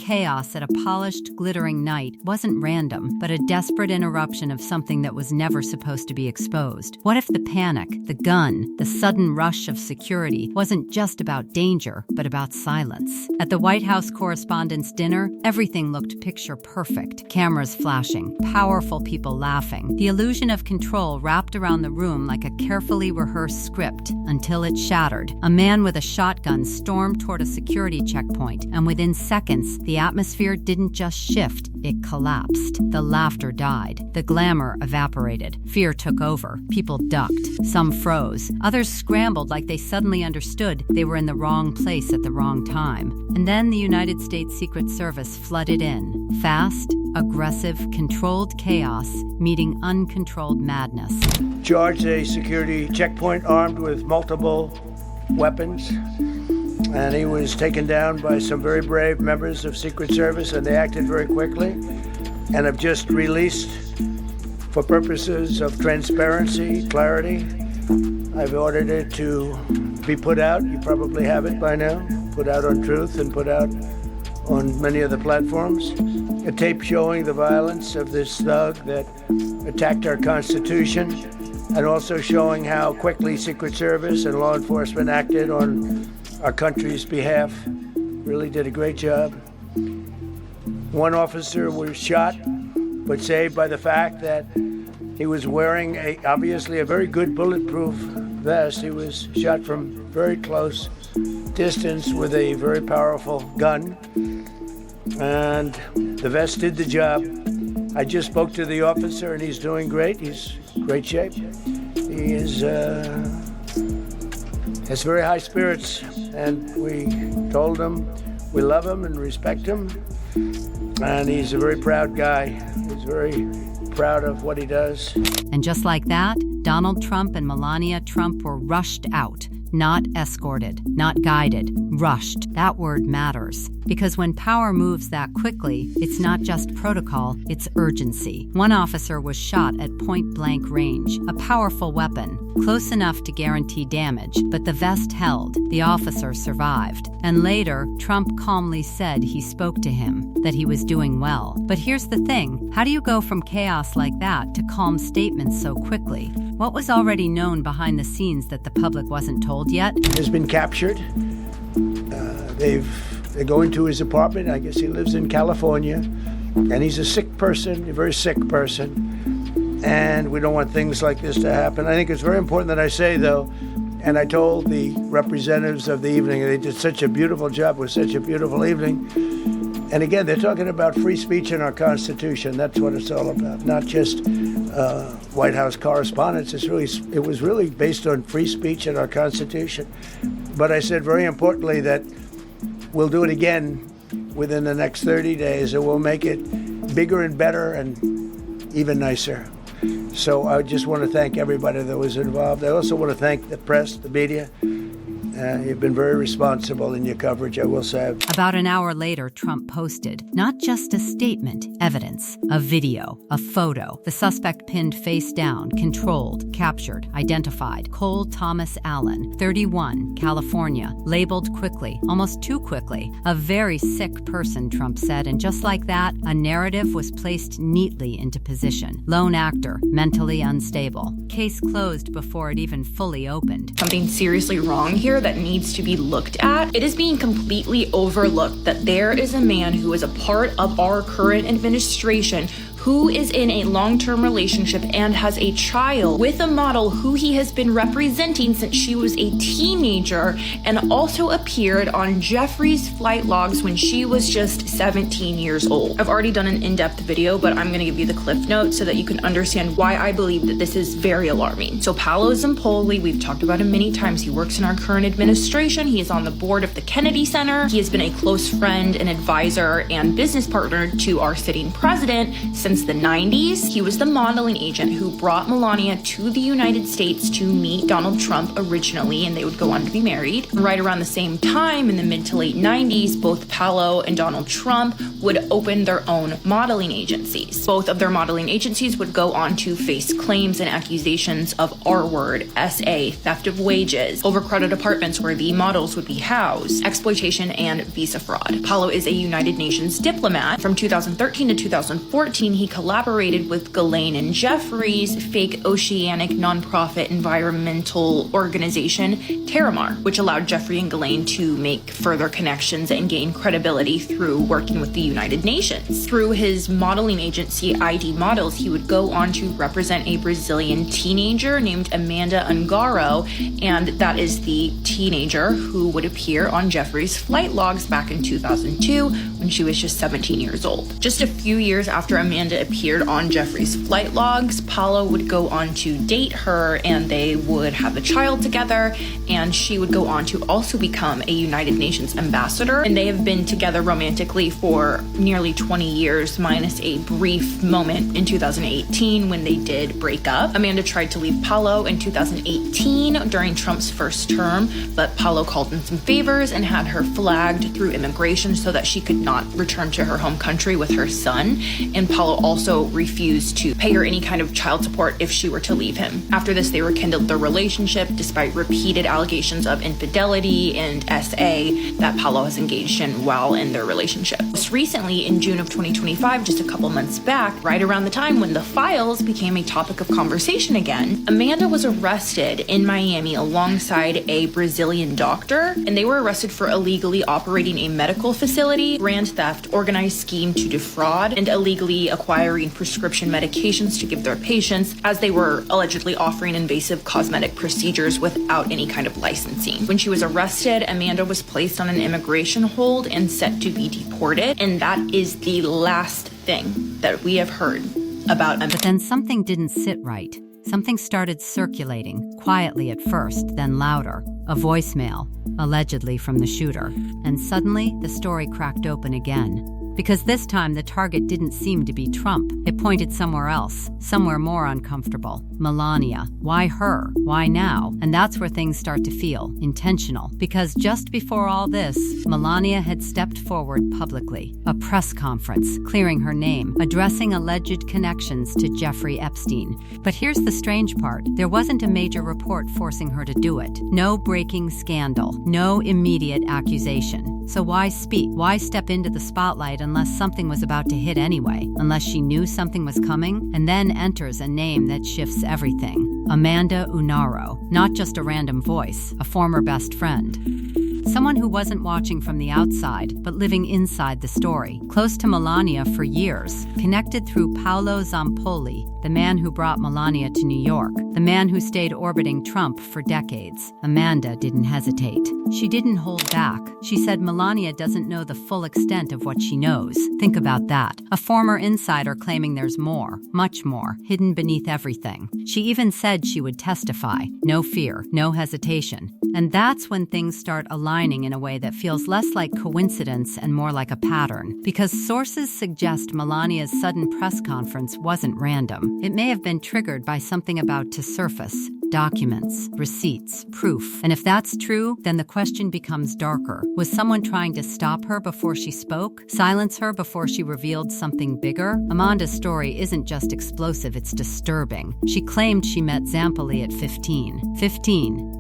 chaos at a polished, glittering night wasn't random, but a desperate interruption of something that was never supposed to be exposed. What if the panic, the gun, the sudden rush of security wasn't just about danger, but about silence? At the White House Correspondents' Dinner, everything looked picture perfect. Cameras flashing, powerful people laughing. The illusion of control wrapped around the room like a carefully rehearsed script until it shattered. A man with a shotgun stormed toward a security checkpoint, and within seconds, the atmosphere didn't just shift, it collapsed. The laughter died. The glamour evaporated. Fear took over. People ducked. Some froze. Others scrambled like they suddenly understood they were in the wrong place at the wrong time. And then the United States Secret Service flooded in. Fast, aggressive, controlled chaos meeting uncontrolled madness. Charged a security checkpoint armed with multiple weapons, and he was taken down by some very brave members of Secret Service, and they acted very quickly and have just released, for purposes of transparency, clarity, I've ordered it to be put out. You probably have it by now. Put out on Truth and put out on many of the platforms. A tape showing the violence of this thug that attacked our Constitution, and also showing how quickly Secret Service and law enforcement acted on our country's behalf. Really did a great job. One officer was shot, but saved by the fact that he was wearing obviously a very good bulletproof vest. He was shot from very close distance with a very powerful gun, and the vest did the job. I just spoke to the officer, and he's doing great. He's in great shape. He has very high spirits, and we told him we love him and respect him, and he's a very proud guy. He's very proud of what he does. And just like that, Donald Trump and Melania Trump were rushed out. Not escorted, not guided, rushed. That word matters. Because when power moves that quickly, it's not just protocol, it's urgency. One officer was shot at point-blank range, a powerful weapon, close enough to guarantee damage, but the vest held. The officer survived. And later, Trump calmly said he spoke to him, that he was doing well. But here's the thing, how do you go from chaos like that to calm statements so quickly? What was already known behind the scenes that the public wasn't told yet? Has been captured. They're going to his apartment. I guess he lives in California, and he's a sick person, a very sick person, and we don't want things like this to happen. I think it's very important that I say, though, and I told the representatives of the evening, they did such a beautiful job with such a beautiful evening. And again, they're talking about free speech in our Constitution. That's what it's all about, not just White House correspondence. It was really based on free speech in our Constitution. But I said very importantly that we'll do it again within the next 30 days, and we'll make it bigger and better and even nicer. So I just want to thank everybody that was involved. I also want to thank the press, the media. You've been very responsible in your coverage, I will say. About an hour later, Trump posted not just a statement, evidence, a video, a photo. The suspect pinned face down, controlled, captured, identified. Cole Thomas Allen, 31, California, labeled quickly, almost too quickly. A very sick person, Trump said, and just like that, a narrative was placed neatly into position. Lone actor, mentally unstable. Case closed before it even fully opened. Something seriously wrong here that needs to be looked at. It is being completely overlooked that there is a man who is a part of our current administration who is in a long-term relationship and has a child with a model who he has been representing since she was a teenager, and also appeared on Jeffrey's flight logs when she was just 17 years old. I've already done an in-depth video, but I'm going to give you the cliff notes so that you can understand why I believe that this is very alarming. So Paolo Zampoli, we've talked about him many times. He works in our current administration. He is on the board of the Kennedy Center. He has been a close friend and advisor and business partner to our sitting president since since the 90s. He was the modeling agent who brought Melania to the United States to meet Donald Trump originally, and they would go on to be married. Right around the same time, in the mid to late 90s, both Paolo and Donald Trump would open their own modeling agencies. Both of their modeling agencies would go on to face claims and accusations of R-word, SA, theft of wages, overcrowded apartments where the models would be housed, exploitation, and visa fraud. Paolo is a United Nations diplomat. From 2013 to 2014, he collaborated with Ghislaine and Jeffries' fake oceanic nonprofit environmental organization, Terramar, which allowed Jeffrey and Ghislaine to make further connections and gain credibility through working with the United Nations. Through his modeling agency, ID Models, he would go on to represent a Brazilian teenager named Amanda Unaro, and that is the teenager who would appear on Jeffrey's flight logs back in 2002 when she was just 17 years old. Just a few years after Amanda appeared on Jeffrey's flight logs, Paolo would go on to date her, and they would have a child together, and she would go on to also become a United Nations ambassador, and they have been together romantically for nearly 20 years, minus a brief moment in 2018 when they did break up. Amanda tried to leave Paolo in 2018 during Trump's first term, but Paolo called in some favors and had her flagged through immigration so that she could not return to her home country with her son, and Paolo also refused to pay her any kind of child support if she were to leave him. After this, they rekindled their relationship despite repeated allegations of infidelity and SA that Paolo has engaged in while in their relationship. Most recently, in June of 2025, just a couple months back, right around the time when the files became a topic of conversation again, Amanda was arrested in Miami alongside a Brazilian doctor, and they were arrested for illegally operating a medical facility, grand theft, organized scheme to defraud, and illegally acquiring prescription medications to give their patients, as they were allegedly offering invasive cosmetic procedures without any kind of licensing. When she was arrested, Amanda was placed on an immigration hold and set to be deported, and that is the last thing that we have heard about Amanda. But then something didn't sit right. Something started circulating, quietly at first, then louder. A voicemail, allegedly from the shooter. And suddenly, the story cracked open again. Because this time, the target didn't seem to be Trump. It pointed somewhere else, somewhere more uncomfortable. Melania. Why her? Why now? And that's where things start to feel intentional. Because just before all this, Melania had stepped forward publicly. A press conference, clearing her name, addressing alleged connections to Jeffrey Epstein. But here's the strange part. There wasn't a major report forcing her to do it. No breaking scandal. No immediate accusation. So why speak? Why step into the spotlight unless something was about to hit anyway? Unless she knew something was coming? And then enters a name that shifts everything. Amanda Unaro. Not just a random voice, a former best friend. Someone who wasn't watching from the outside, but living inside the story. Close to Melania for years. Connected through Paolo Zampoli, the man who brought Melania to New York. The man who stayed orbiting Trump for decades. Amanda didn't hesitate. She didn't hold back. She said Melania doesn't know the full extent of what she knows. Think about that. A former insider claiming there's more, much more, hidden beneath everything. She even said she would testify. No fear, no hesitation. And that's when things start aligning in a way that feels less like coincidence and more like a pattern. Because sources suggest Melania's sudden press conference wasn't random. It may have been triggered by something about to surface. Documents, receipts, proof. And if that's true, then the question becomes darker. Was someone trying to stop her before she spoke? Silence her before she revealed something bigger? Amanda's story isn't just explosive, it's disturbing. She claimed she met Zampoli at 15. 15.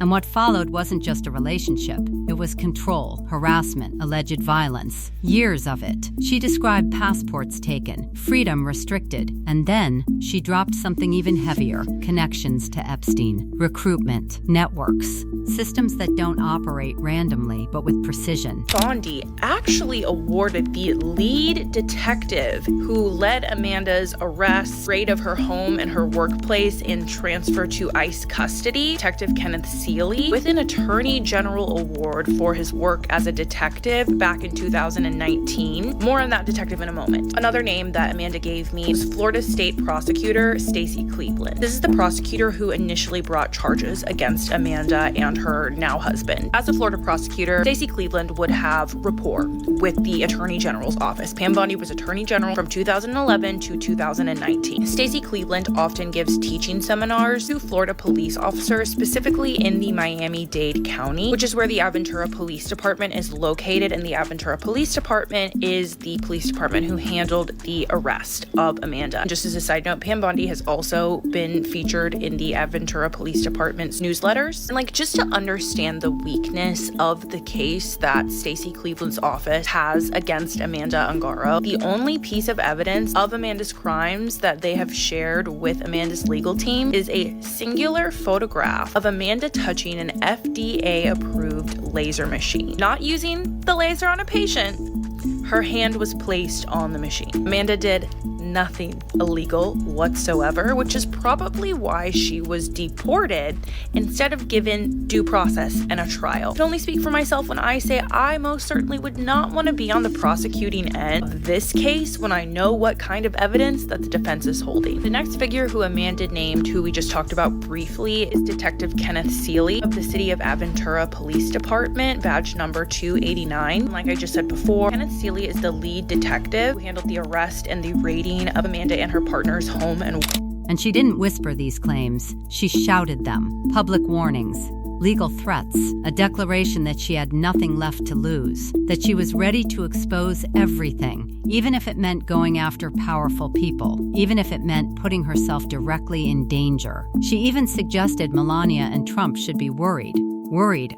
And what followed wasn't just a relationship. It was control, harassment, alleged violence. Years of it. She described passports taken, freedom restricted, and then she dropped something even heavier. Connections to Epstein, recruitment, networks, systems that don't operate randomly but with precision. Bondi actually awarded the lead detective who led Amanda's arrest, raid of her home and her workplace, and transfer to ICE custody, Detective Kenneth Sealy with an Attorney General Award for his work as a detective back in 2019. More on that detective in a moment. Another name that Amanda gave me was Florida State Prosecutor Stacey Cleveland. This is the prosecutor who initially brought charges against Amanda and her now husband. As a Florida prosecutor, Stacey Cleveland would have rapport with the Attorney General's office. Pam Bondi was Attorney General from 2011 to 2019. Stacey Cleveland often gives teaching seminars to Florida police officers, specifically in the Miami-Dade County, which is where the Aventura Police Department is located, and the Aventura Police Department is the police department who handled the arrest of Amanda. And just as a side note, Pam Bondi has also been featured in the Aventura Police Department's newsletters. And just to understand the weakness of the case that Stacey Cleveland's office has against Amanda Unaro, the only piece of evidence of Amanda's crimes that they have shared with Amanda's legal team is a singular photograph of Amanda touching an FDA-approved laser machine. Not using the laser on a patient, her hand was placed on the machine. Amanda did nothing illegal whatsoever, which is probably why she was deported instead of given due process and a trial. I can only speak for myself when I say I most certainly would not want to be on the prosecuting end of this case when I know what kind of evidence that the defense is holding. The next figure who Amanda named, who we just talked about briefly, is Detective Kenneth Sealy of the City of Aventura Police Department, badge number 289. Like I just said before, Kenneth Sealy is the lead detective who handled the arrest and the raiding of Amanda and her partner's home. And she didn't whisper these claims. She shouted them. Public warnings, legal threats, a declaration that she had nothing left to lose, that she was ready to expose everything, even if it meant going after powerful people, even if it meant putting herself directly in danger. She even suggested Melania and Trump should be worried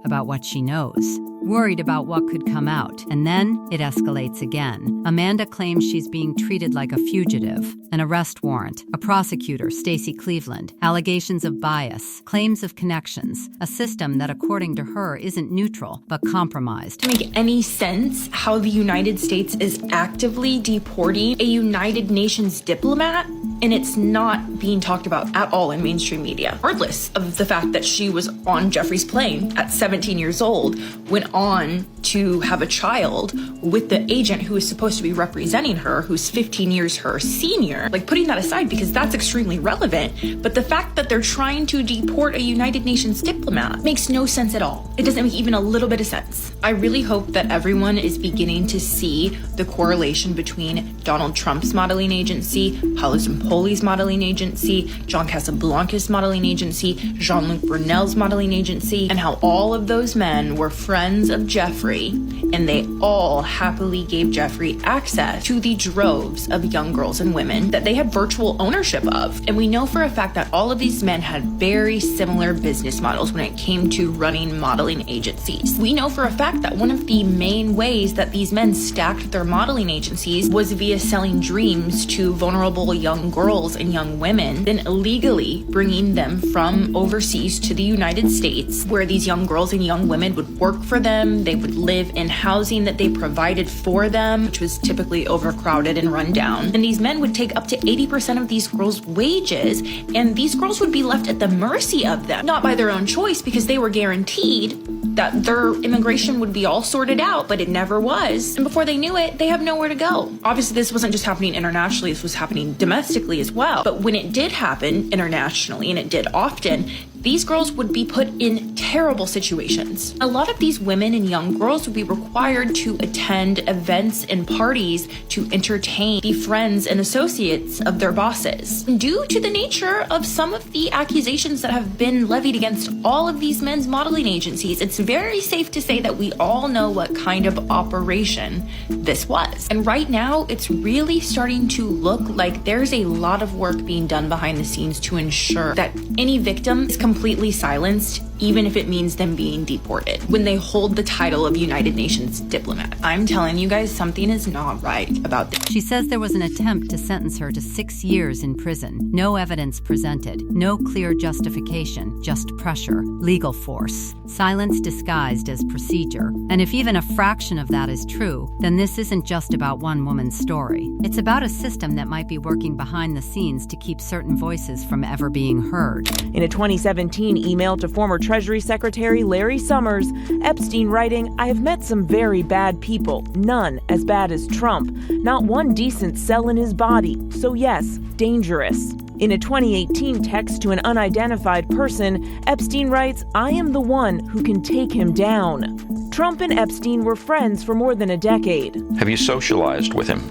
about what she knows, worried about what could come out. And then it escalates again. Amanda claims she's being treated like a fugitive, an arrest warrant, a prosecutor, Stacey Cleveland, allegations of bias, claims of connections, a system that, according to her, isn't neutral, but compromised. To make any sense how the United States is actively deporting a United Nations diplomat, and it's not being talked about at all in mainstream media, regardless of the fact that she was on Jeffrey's plane at 17 years old, went on to have a child with the agent who is supposed to be representing her, who's 15 years her senior. Putting that aside, because that's extremely relevant, but the fact that they're trying to deport a United Nations diplomat makes no sense at all. It doesn't make even a little bit of sense. I really hope that everyone is beginning to see the correlation between Donald Trump's modeling agency, Paolo Zimpoli's modeling agency, John Casablanca's modeling agency, Jean-Luc Brunel's modeling agency, and how all of those men were friends of Jeffrey, and they all happily gave Jeffrey access to the droves of young girls and women that they had virtual ownership of. And we know for a fact that all of these men had very similar business models when it came to running modeling agencies. We know for a fact that one of the main ways that these men stacked their modeling agencies was via selling dreams to vulnerable young girls and young women, then illegally bringing them from overseas to the United States, where these young girls and young women would work for them. They would live in housing that they provided for them, which was typically overcrowded and run down. And these men would take up to 80% of these girls' wages, and these girls would be left at the mercy of them, not by their own choice, because they were guaranteed that their immigration would be all sorted out, but it never was. And before they knew it, they have nowhere to go. Obviously, this wasn't just happening internationally, this was happening domestically as well. But when it did happen internationally, and it did often, these girls would be put in terrible situations. A lot of these women and young girls would be required to attend events and parties to entertain the friends and associates of their bosses. Due to the nature of some of the accusations that have been levied against all of these men's modeling agencies, it's very safe to say that we all know what kind of operation this was. And right now, it's really starting to look like there's a lot of work being done behind the scenes to ensure that any victim is completely silenced, even if it means them being deported, when they hold the title of United Nations diplomat. I'm telling you guys, something is not right about this. She says there was an attempt to sentence her to 6 years in prison. No evidence presented, no clear justification, just pressure, legal force, silence disguised as procedure. And if even a fraction of that is true, then this isn't just about one woman's story. It's about a system that might be working behind the scenes to keep certain voices from ever being heard. In a 2017 email to former Treasury Secretary Larry Summers, Epstein writing, "I have met some very bad people, none as bad as Trump, not one decent cell in his body, so yes, dangerous." In a 2018 text to an unidentified person, Epstein writes, "I am the one who can take him down." Trump and Epstein were friends for more than a decade. Have you socialized with him?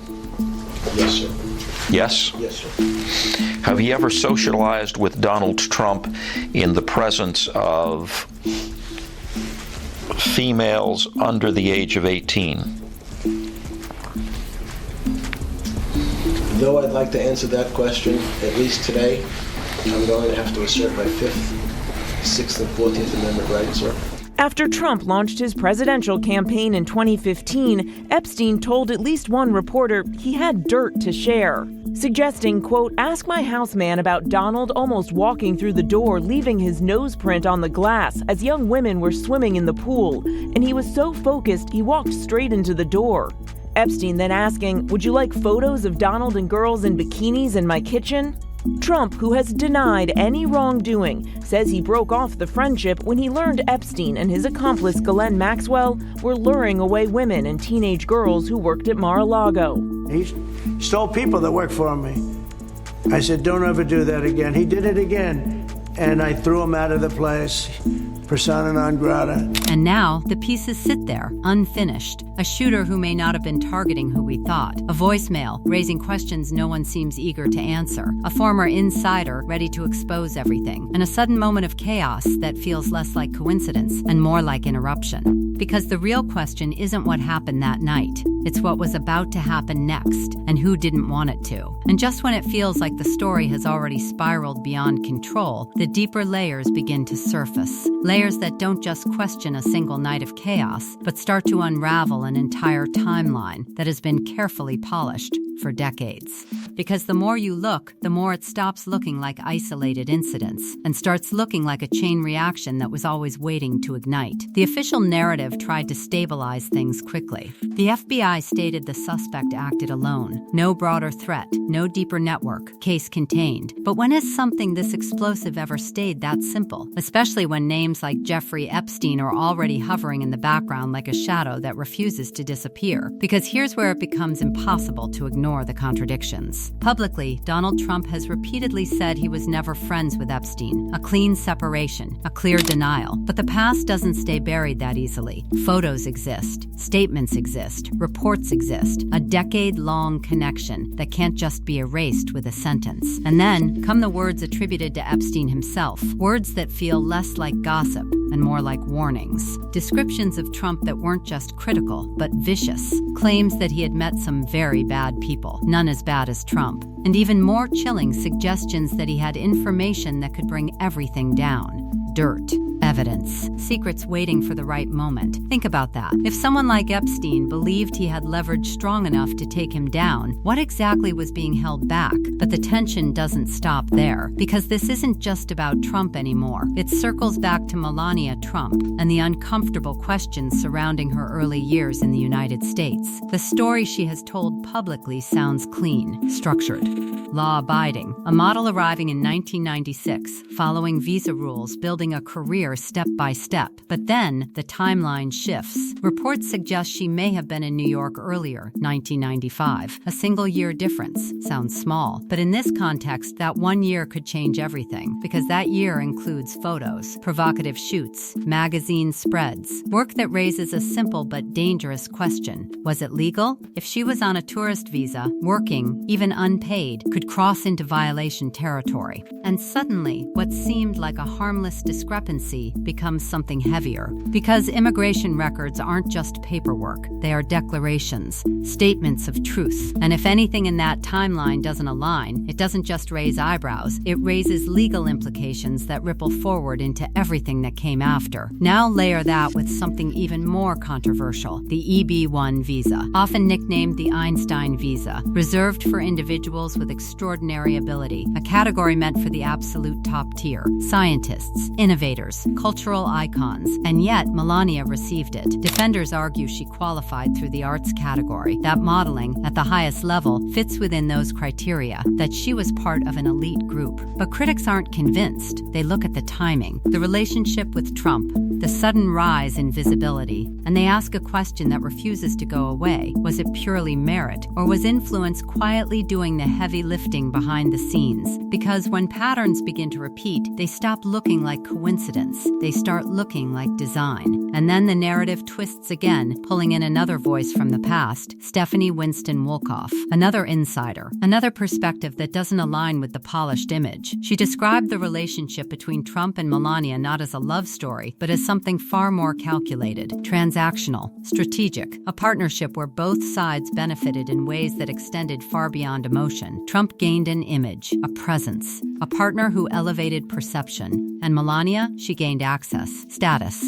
Yes, sir. Yes? Yes, sir. Have you ever socialized with Donald Trump in the presence of females under the age of 18? Though I'd like to answer that question, at least today, I'm going to have to assert my 5th, 6th, and 14th Amendment rights, sir. After Trump launched his presidential campaign in 2015, Epstein told at least one reporter he had dirt to share, suggesting, quote, "Ask my houseman about Donald almost walking through the door, leaving his nose print on the glass as young women were swimming in the pool, and he was so focused he walked straight into the door." Epstein then asking, "Would you like photos of Donald and girls in bikinis in my kitchen?" Trump, who has denied any wrongdoing, says he broke off the friendship when he learned Epstein and his accomplice Ghislaine Maxwell were luring away women and teenage girls who worked at Mar-a-Lago. He stole people that worked for me. I said, don't ever do that again. He did it again, and I threw him out of the place. Persona non grata. And now, the pieces sit there, unfinished. A shooter who may not have been targeting who we thought. A voicemail, raising questions no one seems eager to answer. A former insider, ready to expose everything. And a sudden moment of chaos that feels less like coincidence and more like interruption. Because the real question isn't what happened that night. It's what was about to happen next, and who didn't want it to. And just when it feels like the story has already spiraled beyond control, the deeper layers begin to surface. Layers that don't just question a single night of chaos, but start to unravel an entire timeline that has been carefully polished for decades. Because the more you look, the more it stops looking like isolated incidents and starts looking like a chain reaction that was always waiting to ignite. The official narrative tried to stabilize things quickly. The FBI stated the suspect acted alone. No broader threat, no deeper network, case contained. But when has something this explosive ever stayed that simple? Especially when names like Jeffrey Epstein are already hovering in the background like a shadow that refuses to disappear. Because here's where it becomes impossible to ignore the contradictions. Publicly, Donald Trump has repeatedly said he was never friends with Epstein. A clean separation, a clear denial. But the past doesn't stay buried that easily. Photos exist, statements exist, reports exist. A decade-long connection that can't just be erased with a sentence. And then come the words attributed to Epstein himself. Words that feel less like gossip and more like warnings. Descriptions of Trump that weren't just critical, but vicious. Claims that he had met some very bad people, none as bad as Trump. And even more chilling suggestions that he had information that could bring everything down. Dirt. Evidence. Secrets waiting for the right moment. Think about that. If someone like Epstein believed he had leverage strong enough to take him down, what exactly was being held back? But the tension doesn't stop there, because this isn't just about Trump anymore. It circles back to Melania Trump and the uncomfortable questions surrounding her early years in the United States. The story she has told publicly sounds clean, structured, law-abiding. A model arriving in 1996, following visa rules, building a career step by step. But then the timeline shifts. Reports suggest she may have been in New York earlier, 1995. A single year difference. Sounds small. But in this context, that 1 year could change everything, because that year includes photos, provocative shoots, magazine spreads, work that raises a simple but dangerous question. Was it legal? If she was on a tourist visa, working, even unpaid, could cross into violation territory. And suddenly, what seemed like a harmless discrepancy becomes something heavier. Because immigration records aren't just paperwork, they are declarations, statements of truth. And if anything in that timeline doesn't align, it doesn't just raise eyebrows, it raises legal implications that ripple forward into everything that came after. Now layer that with something even more controversial, the EB-1 visa, often nicknamed the Einstein visa, reserved for individuals with extraordinary ability, a category meant for the absolute top tier, scientists, innovators, cultural icons, and yet Melania received it. Defenders argue she qualified through the arts category, that modeling, at the highest level, fits within those criteria, that she was part of an elite group. But critics aren't convinced. They look at the timing, the relationship with Trump, the sudden rise in visibility, and they ask a question that refuses to go away. Was it purely merit, or was influence quietly doing the heavy lifting behind the scenes? Because when patterns begin to repeat, they stop looking like coincidence. They start looking like design. And then the narrative twists again, pulling in another voice from the past, Stephanie Winston Wolkoff, another insider, another perspective that doesn't align with the polished image. She described the relationship between Trump and Melania not as a love story, but as something far more calculated, transactional, strategic, a partnership where both sides benefited in ways that extended far beyond emotion. Trump gained an image, a presence, a partner who elevated perception, and Melania, she gained access, status,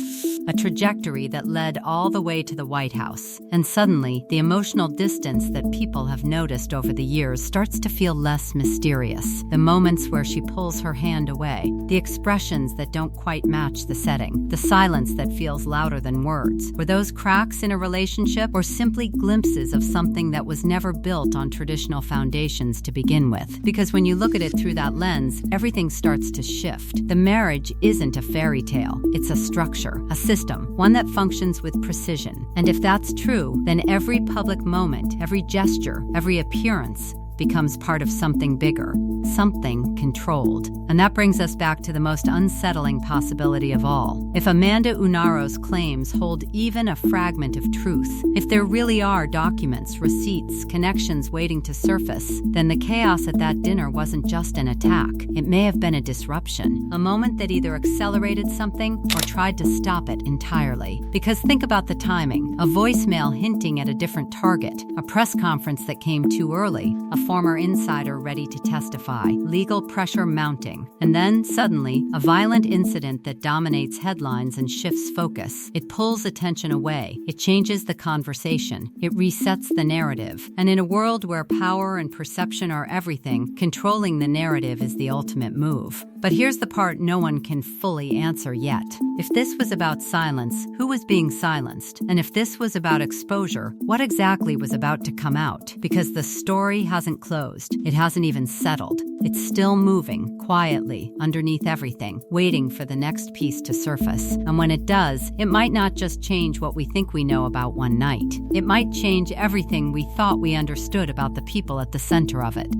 a trajectory that led all the way to the White House. And suddenly, the emotional distance that people have noticed over the years starts to feel less mysterious. The moments where she pulls her hand away, the expressions that don't quite match the setting, the silence that feels louder than words. Were those cracks in a relationship, or simply glimpses of something that was never built on traditional foundations to begin with? Because when you look at it through that lens, everything starts to shift. The marriage isn't a fairy tale. It's a structure, a system, one that functions with precision. And if that's true, then every public moment, every gesture, every appearance becomes part of something bigger, something controlled. And that brings us back to the most unsettling possibility of all. If Amanda Unaro's claims hold even a fragment of truth, if there really are documents, receipts, connections waiting to surface, then the chaos at that dinner wasn't just an attack. It may have been a disruption, a moment that either accelerated something or tried to stop it entirely. Because think about the timing. A voicemail hinting at a different target, a press conference that came too early, a former insider ready to testify, legal pressure mounting, and then, suddenly, a violent incident that dominates headlines and shifts focus. It pulls attention away. It changes the conversation. It resets the narrative. And in a world where power and perception are everything, controlling the narrative is the ultimate move. But here's the part no one can fully answer yet. If this was about silence, who was being silenced? And if this was about exposure, what exactly was about to come out? Because the story hasn't closed. It hasn't even settled. It's still moving, quietly, underneath everything, waiting for the next piece to surface. And when it does, it might not just change what we think we know about one night. It might change everything we thought we understood about the people at the center of it.